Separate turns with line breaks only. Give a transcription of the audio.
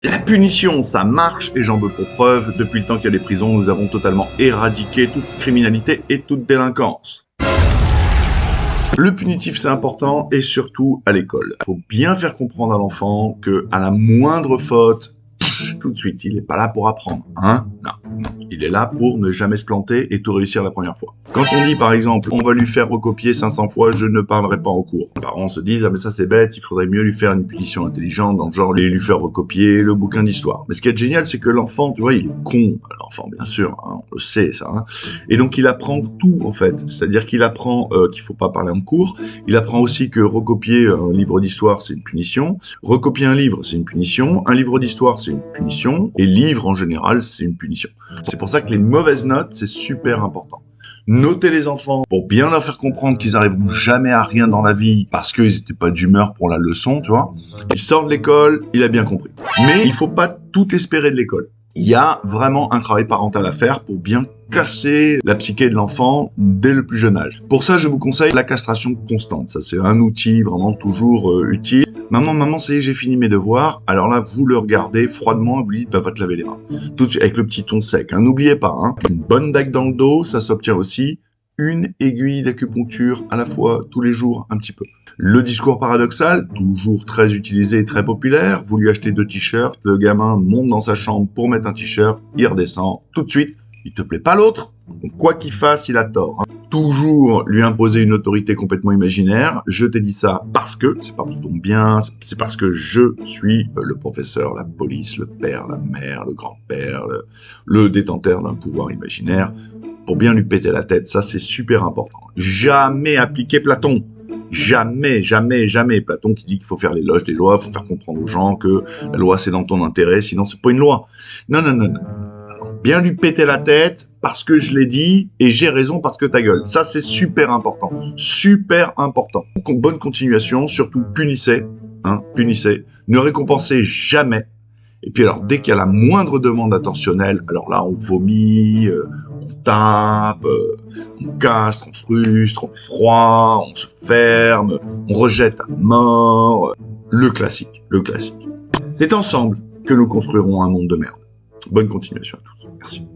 La punition, ça marche, et j'en veux pour preuve, depuis le temps qu'il y a des prisons, nous avons totalement éradiqué toute criminalité et toute délinquance. Le punitif, c'est important, et surtout à l'école. Il faut bien faire comprendre à l'enfant que à la moindre faute, tout de suite, il n'est pas là pour apprendre, hein? Non. Il est là pour ne jamais se planter et tout réussir la première fois. Quand on dit par exemple, on va lui faire recopier 500 fois, je ne parlerai pas en cours. Les parents se disent, ah mais ça c'est bête, il faudrait mieux lui faire une punition intelligente, dans le genre lui faire recopier le bouquin d'histoire. Mais ce qui est génial, c'est que l'enfant, tu vois, il est con, l'enfant bien sûr, hein, on le sait ça. Hein. Et donc il apprend tout en fait, c'est-à-dire qu'il apprend qu'il faut pas parler en cours, il apprend aussi que recopier un livre d'histoire c'est une punition, recopier un livre c'est une punition, un livre d'histoire c'est une punition, et livre en général c'est une punition. C'est pour ça que les mauvaises notes, c'est super important. Notez les enfants pour bien leur faire comprendre qu'ils n'arriveront jamais à rien dans la vie parce qu'ils n'étaient pas d'humeur pour la leçon, tu vois. Il sort de l'école, il a bien compris. Mais il faut pas tout espérer de l'école. Il y a vraiment un travail parental à faire pour bien casser la psyché de l'enfant dès le plus jeune âge. Pour ça, je vous conseille la castration constante. Ça, c'est un outil vraiment toujours utile. Maman, ça y est, j'ai fini mes devoirs. Alors là, vous le regardez froidement et vous dites, bah, va te laver les mains. Tout de suite, avec le petit ton sec. Hein. N'oubliez pas, hein, une bonne dague dans le dos, ça s'obtient aussi. Une aiguille d'acupuncture à la fois, tous les jours, un petit peu. Le discours paradoxal, toujours très utilisé et très populaire. Vous lui achetez 2 t-shirts, le gamin monte dans sa chambre pour mettre un t-shirt, il redescend tout de suite. Il te plaît pas l'autre, donc quoi qu'il fasse, il a tort. Hein. Toujours lui imposer une autorité complètement imaginaire. Je t'ai dit ça parce que, c'est pas pour ton bien, c'est parce que je suis le professeur, la police, le père, la mère, le grand-père, le détenteur d'un pouvoir imaginaire. Pour bien lui péter la tête, ça c'est super important. Jamais appliquer Platon. Jamais, jamais, jamais. Platon qui dit qu'il faut faire l'éloge des lois, il faut faire comprendre aux gens que la loi c'est dans ton intérêt, sinon c'est pas une loi. Non. Bien lui péter la tête parce que je l'ai dit et j'ai raison parce que ta gueule. Ça, c'est super important. Super important. Bonne continuation, surtout punissez. Hein, punissez. Ne récompensez jamais. Et puis alors, dès qu'il y a la moindre demande attentionnelle, alors là, on vomit, on tape, on castre, on frustre, on fait froid, on se ferme, on rejette à mort. Le classique, le classique. C'est ensemble que nous construirons un monde de merde. Bonne continuation à tous. Merci.